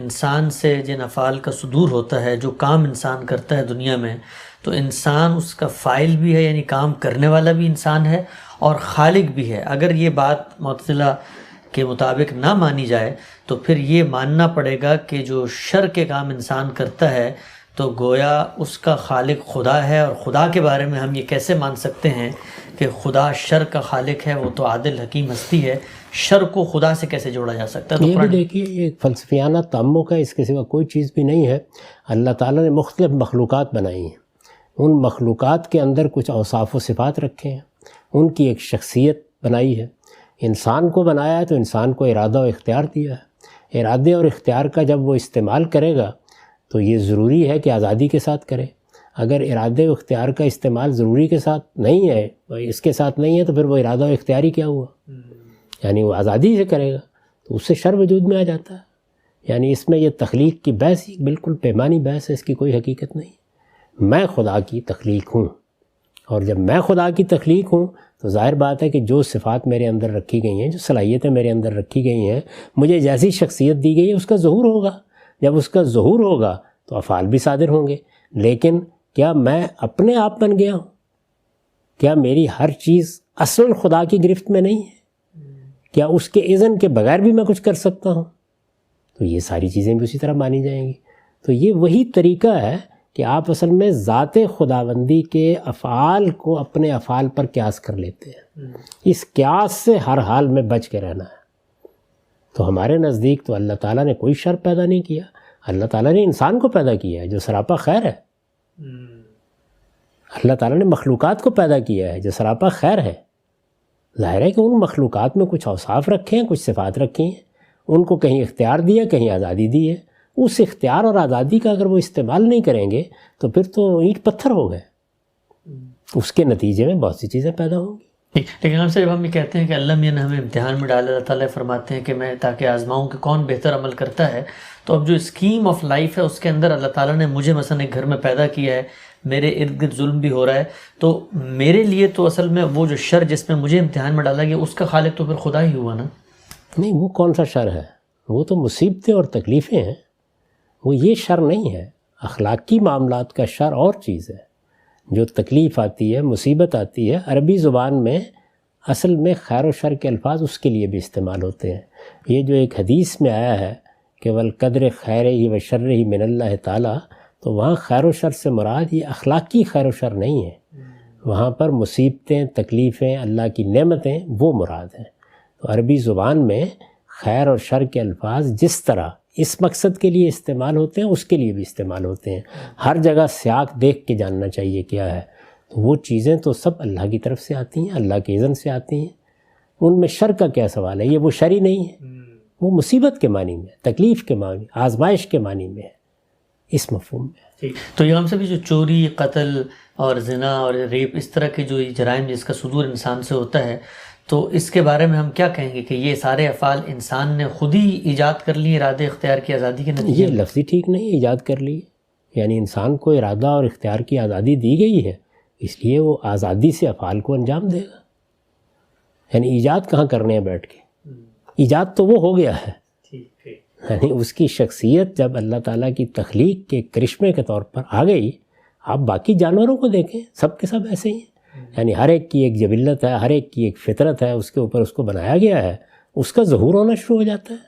انسان سے جن افعال کا صدور ہوتا ہے، جو کام انسان کرتا ہے دنیا میں، تو انسان اس کا فاعل بھی ہے، یعنی کام کرنے والا بھی انسان ہے اور خالق بھی ہے۔ اگر یہ بات معتزلہ کے مطابق نہ مانی جائے تو پھر یہ ماننا پڑے گا کہ جو شر کے کام انسان کرتا ہے تو گویا اس کا خالق خدا ہے، اور خدا کے بارے میں ہم یہ کیسے مان سکتے ہیں کہ خدا شر کا خالق ہے؟ وہ تو عادل حکیم ہستی ہے، شر کو خدا سے کیسے جوڑا جا سکتا ہے؟ یہ بھی دیکھیے، یہ فلسفیانہ تعمق ہے، اس کے سوا کوئی چیز بھی نہیں ہے۔ اللہ تعالیٰ نے مختلف مخلوقات بنائی ہیں، ان مخلوقات کے اندر کچھ اوصاف و صفات رکھے ہیں، ان کی ایک شخصیت بنائی ہے۔ انسان کو بنایا ہے تو انسان کو ارادہ و اختیار دیا ہے۔ ارادے اور اختیار کا جب وہ استعمال کرے گا تو یہ ضروری ہے کہ آزادی کے ساتھ کرے۔ اگر ارادے و اختیار کا استعمال ضروری کے ساتھ نہیں ہے، اس کے ساتھ نہیں ہے، تو پھر وہ ارادہ و اختیاری کیا ہوا؟ یعنی وہ آزادی سے کرے گا تو اس سے شر وجود میں آ جاتا ہے۔ یعنی اس میں یہ تخلیق کی بحث بالکل پیمانی بحث ہے، اس کی کوئی حقیقت نہیں۔ میں خدا کی تخلیق ہوں، اور جب میں خدا کی تخلیق ہوں تو ظاہر بات ہے کہ جو صفات میرے اندر رکھی گئی ہیں، جو صلاحیتیں میرے اندر رکھی گئی ہیں، مجھے جیسی شخصیت دی گئی ہے اس کا ظہور ہوگا۔ جب اس کا ظہور ہوگا تو افعال بھی صادر ہوں گے۔ لیکن کیا میں اپنے آپ بن گیا ہوں؟ کیا میری ہر چیز اصل خدا کی گرفت میں نہیں ہے؟ کیا اس کے اذن کے بغیر بھی میں کچھ کر سکتا ہوں؟ تو یہ ساری چیزیں بھی اسی طرح مانی جائیں گی۔ تو یہ وہی طریقہ ہے کہ آپ اصل میں ذات خداوندی کے افعال کو اپنے افعال پر قیاس کر لیتے ہیں۔ اس قیاس سے ہر حال میں بچ کے رہنا ہے۔ تو ہمارے نزدیک تو اللہ تعالیٰ نے کوئی شر پیدا نہیں کیا، اللہ تعالیٰ نے انسان کو پیدا کیا ہے جو سراپا خیر ہے۔ اللہ تعالیٰ نے مخلوقات کو پیدا کیا ہے جو سراپا خیر ہے۔ ظاہر ہے کہ ان مخلوقات میں کچھ اوصاف رکھے ہیں، کچھ صفات رکھی ہیں، ان کو کہیں اختیار دیا، کہیں آزادی دی ہے۔ اس اختیار اور آزادی کا اگر وہ استعمال نہیں کریں گے تو پھر تو اینٹ پتھر ہو گئے، اس کے نتیجے میں بہت سی چیزیں پیدا ہوں گی۔ لیکن ہم سے جب ہم یہ کہتے ہیں کہ اللہ میاں نے ہمیں امتحان میں ڈالا، اللہ تعالیٰ فرماتے ہیں کہ میں تاکہ آزماؤں کہ کون بہتر عمل کرتا ہے، تو اب جو اسکیم آف لائف ہے اس کے اندر اللہ تعالیٰ نے مجھے مثلا ایک گھر میں پیدا کیا ہے، میرے ارد گرد ظلم بھی ہو رہا ہے، تو میرے لیے تو اصل میں وہ جو شر جس میں مجھے امتحان میں ڈالا گیا اس کا خالق تو پھر خدا ہی ہوا نا؟ نہیں، وہ کون سا شر ہے؟ وہ تو مصیبتیں اور تکلیفیں ہیں، وہ یہ شر نہیں ہے۔ اخلاقی معاملات کا شر اور چیز ہے۔ جو تکلیف آتی ہے، مصیبت آتی ہے، عربی زبان میں اصل میں خیر و شر کے الفاظ اس کے لیے بھی استعمال ہوتے ہیں۔ یہ جو ایک حدیث میں آیا ہے کہ والقدر خیر ہی و شر ہی من اللہ تعالیٰ، تو وہاں خیر و شر سے مراد یہ اخلاقی خیر و شر نہیں ہے، وہاں پر مصیبتیں، تکلیفیں، اللہ کی نعمتیں وہ مراد ہیں۔ تو عربی زبان میں خیر اور شر کے الفاظ جس طرح اس مقصد کے لیے استعمال ہوتے ہیں اس کے لیے بھی استعمال ہوتے ہیں۔ ہر جگہ سیاق دیکھ کے جاننا چاہیے کیا ہے۔ تو وہ چیزیں تو سب اللہ کی طرف سے آتی ہیں، اللہ کے اذن سے آتی ہیں۔ ان میں شر کا کیا سوال ہے؟ یہ وہ شر ہی نہیں ہے، وہ مصیبت کے معنی میں، تکلیف کے معنی، آزمائش کے معنی میں ہے، اس مفہوم میں۔ تو یہ ہم سے بھی جو چوری، قتل اور زنا اور ریپ، اس طرح کے جو جرائم جس کا صدور انسان سے ہوتا ہے، تو اس کے بارے میں ہم کیا کہیں گے کہ یہ سارے افعال انسان نے خود ہی ایجاد کر لیے ارادے اختیار کی آزادی کے نتیجے؟ یہ لفظی ٹھیک نہیں، ایجاد کر لی، یعنی انسان کو ارادہ اور اختیار کی آزادی دی گئی ہے، اس لیے وہ آزادی سے افعال کو انجام دے گا۔ یعنی ایجاد کہاں کرنے ہیں بیٹھ کے؟ ایجاد تو وہ ہو گیا ہے۔ یعنی اس کی شخصیت جب اللہ تعالیٰ کی تخلیق کے کرشمے کے طور پر آ گئی، آپ باقی جانوروں کو دیکھیں، سب کے سب ایسے ہی ہیں۔ یعنی ہر ایک کی ایک جبلت ہے، ہر ایک کی ایک فطرت ہے، اس کے اوپر اس کو بنایا گیا ہے، اس کا ظہور ہونا شروع ہو جاتا ہے۔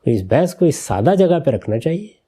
تو اس بحث کو اس سادہ جگہ پہ رکھنا چاہیے۔